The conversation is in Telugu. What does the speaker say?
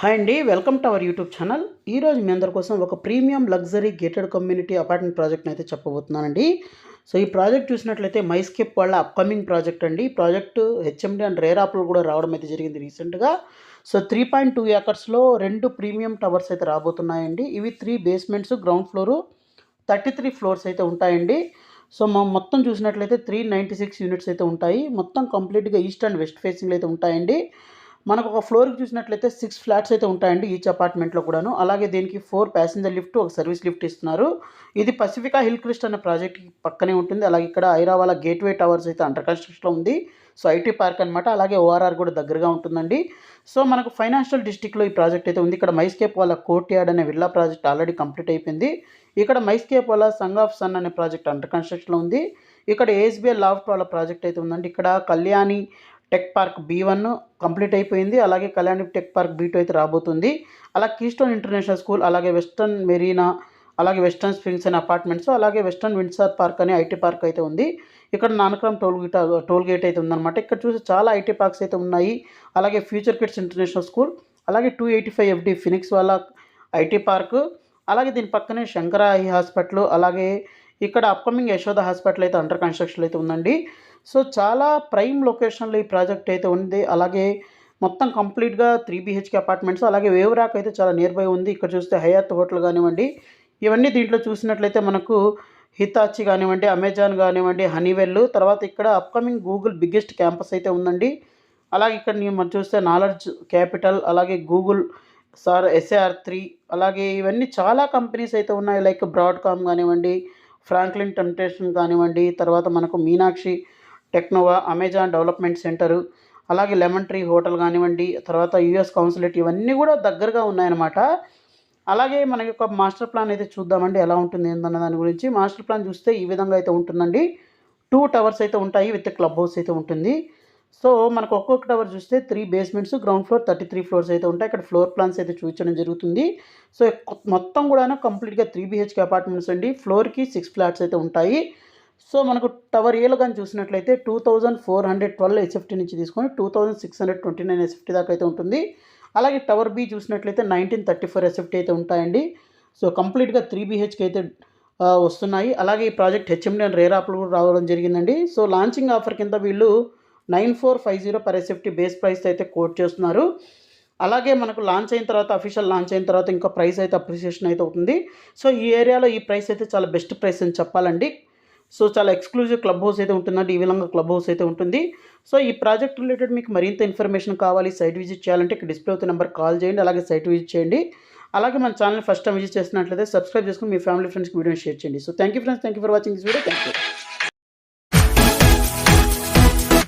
హాయ్ అండి, welcome to our YouTube channel. ఈరోజు మీ అందరి కోసం ఒక premium luxury gated community apartment ప్రాజెక్ట్ని అయితే చెప్పబోతున్నానండి. సో ఈ ప్రాజెక్ట్ చూసినట్లయితే మైస్కేప్ వాళ్ళ అప్కమింగ్ ప్రాజెక్ట్ అండి. ఈ ప్రాజెక్టు హెచ్ఎండి అండ్ రేర్ యాప్లో కూడా రావడం అయితే జరిగింది రీసెంట్గా. సో 3.2 ఏకర్స్లో 2 ప్రీమియం టవర్స్ అయితే రాబోతున్నాయండి. ఇవి 3 బేస్మెంట్స్, గ్రౌండ్ ఫ్లోరు, 33 ఫ్లోర్స్ అయితే ఉంటాయండి. సో మొత్తం చూసినట్లయితే 396 యూనిట్స్ అయితే ఉంటాయి. మొత్తం కంప్లీట్గా ఈస్ట్ అండ్ వెస్ట్ ఫేసింగ్లో అయితే ఉంటాయండి. మనకు ఒక ఫ్లోర్కి చూసినట్లయితే 6 ఫ్లాట్స్ అయితే ఉంటాయండి ఈచ్ అపార్ట్మెంట్లో కూడాను. అలాగే దీనికి 4 ప్యాసింజర్ లిఫ్ట్, ఒక సర్వీస్ లిఫ్ట్ ఇస్తున్నారు. ఇది పసిఫికా హిల్ క్రిస్ట్ అనే ప్రాజెక్ట్కి పక్కనే ఉంటుంది. అలాగే ఇక్కడ ఐరావాలా గేట్వే టవర్స్ అయితే అండర్ కన్స్ట్రక్షన్లో ఉంది. సో ఐటీ పార్క్ అనమాట. అలాగే ఓఆర్ఆర్ కూడా దగ్గరగా ఉంటుందండి. సో మనకు ఫైనాన్షియల్ డిస్ట్రిక్ట్లో ఈ ప్రాజెక్ట్ అయితే ఉంది. ఇక్కడ మైస్కేప్ వాళ్ళ కోర్ట్ యార్డ్ అనే విల్లా ప్రాజెక్ట్ ఆల్రెడీ కంప్లీట్ అయిపోయింది. ఇక్కడ మైస్కేప్ వాళ్ళ సంగ్ ఆఫ్ సన్ అనే ప్రాజెక్ట్ అండర్ కన్స్ట్రక్షన్లో ఉంది. ఇక్కడ ఏఎస్బిఐ లాఫ్ట్ వాళ్ళ ప్రాజెక్ట్ అయితే ఉందండి. ఇక్కడ Kalyani tech park B1 complete అయిపోయింది. అలాగే కళ్యాణి టెక్ పార్క్ B2 అయితే రాబోతుంది. అలాగే కీస్టోన్ ఇంటర్నేషనల్ స్కూల్, అలాగే వెస్టర్న్ మెరీనా, అలాగే వెస్టర్న్ స్ప్రింగ్స్ అనే అపార్ట్మెంట్స్, అలాగే వెస్టర్న్ విండ్సర్ పార్క్ అనే ఐటీ పార్క్ అయితే ఉంది. ఇక్కడ నానక్రమ్ టోల్ గేట్ అయితే ఉందన్నమాట. ఇక్కడ చూసి చాలా ఐటీ పార్క్స్ అయితే ఉన్నాయి. అలాగే ఫ్యూచర్ కిడ్స్ ఇంటర్నేషనల్ స్కూల్, అలాగే 285 FD ఫినిక్స్ వాళ్ళ ఐటీ పార్క్, అలాగే దీని పక్కనే శంకర ఐ హాస్పిటల్, అలాగే ఇక్కడ అప్కమింగ్ యశోద హాస్పిటల్ అయితే అండర్ కన్స్ట్రక్షన్ అయితే ఉందండి. సో చాలా ప్రైమ్ లొకేషన్లో ఈ ప్రాజెక్ట్ అయితే ఉంది. అలాగే మొత్తం కంప్లీట్గా 3 BHK అపార్ట్మెంట్స్, అలాగే వేవ్రాక్ అయితే చాలా నియర్ బై ఉంది. ఇక్కడ చూస్తే హయాత్ హోటల్ కానివ్వండి, ఇవన్నీ దీంట్లో చూసినట్లయితే మనకు హితాచి కానివ్వండి, అమెజాన్ కానివ్వండి, హనీవెల్, తర్వాత ఇక్కడ అప్కమింగ్ గూగుల్ బిగ్గెస్ట్ క్యాంపస్ అయితే ఉందండి. అలాగే ఇక్కడ మనం చూస్తే నాలెడ్జ్ క్యాపిటల్, అలాగే గూగుల్ SAR3, అలాగే ఇవన్నీ చాలా కంపెనీస్ అయితే ఉన్నాయి. లైక్ బ్రాడ్కామ్ కానివ్వండి, ఫ్రాంక్లిన్ టెంప్టేషన్ కానివ్వండి, తర్వాత మనకు మీనాక్షి టెక్నోవా, అమెజాన్ డెవలప్మెంట్ సెంటరు, అలాగే లెమన్ ట్రీ హోటల్ కానివ్వండి, తర్వాత US కౌన్సిలేట్, ఇవన్నీ కూడా దగ్గరగా ఉన్నాయన్నమాట. అలాగే మన యొక్క మాస్టర్ ప్లాన్ అయితే చూద్దామండి ఎలా ఉంటుంది ఏంటన్న దాని గురించి. మాస్టర్ ప్లాన్ చూస్తే ఈ విధంగా అయితే ఉంటుందండి. 2 టవర్స్ అయితే ఉంటాయి, విత్ క్లబ్ హౌస్ అయితే ఉంటుంది. సో మనకు ఒక్కొక్క టవర్ చూస్తే 3 బేస్మెంట్స్, గ్రౌండ్ ఫ్లోర్, 33 ఫ్లోర్స్ అయితే ఉంటాయి. ఇక్కడ ఫ్లోర్ ప్లాన్స్ అయితే చూపించడం జరుగుతుంది. సో మొత్తం కూడా కంప్లీట్గా 3 BHK అపార్ట్మెంట్స్ అండి. ఫ్లోర్కి 6 ఫ్లాట్స్ అయితే ఉంటాయి. సో మనకు టవర్ ఏలో కానీ చూసినట్లయితే 2412 SFT నుంచి తీసుకొని 2629 SFT దాకా అయితే ఉంటుంది. అలాగే టవర్ B చూసినట్లయితే 1934 SFT అయితే ఉంటాయండి. సో కంప్లీట్గా 3 BHK అయితే వస్తున్నాయి. అలాగే ఈ ప్రాజెక్ట్ హెచ్ఎండి అండ్ రేర్ యాప్లు కూడా రావడం జరిగిందండి. సో లాంచింగ్ ఆఫర్ కింద వీళ్ళు 9450 per SFT బేస్ ప్రైస్ అయితే కోట్ చేస్తున్నారు. అలాగే మనకు లాంచ్ అయిన తర్వాత, అఫీషియల్ లాంచ్ అయిన తర్వాత ఇంకా ప్రైస్ అయితే అప్రిసియేషన్ అయితే అవుతుంది. సో ఈ ఏరియాలో ఈ ప్రైస్ అయితే చాలా బెస్ట్ ప్రైస్ అని చెప్పాలండి. సో చాలా ఎక్స్క్లూజివ్ క్లబ్ హౌస్ అయితే ఉంటుందండి. ఈ విధంగా క్లబ్ హౌస్ అయితే ఉంటుంది. సో ఈ ప్రాజెక్ట్ రిలేటెడ్ మీకు మరింత ఇన్ఫర్మేషన్ కావాలి, సైట్ విజిట్ చేయాలంటే ఇక్కడ డిస్ప్లే అవుతున్న నెంబర్ కాల్ చేయండి. అలాగే సైట్ విజిట్ చేయండి. అలాగే మన ఛానల్ ఫస్ట్ టైం విజిట్ చేసినట్లయితే సబ్స్క్రైబ్ చేసుకుని మీ ఫ్యామిలీ ఫ్రెండ్స్కి వీడియో షేర్ చేయండి. So thank you friends, thank you for watching this video. Thank you.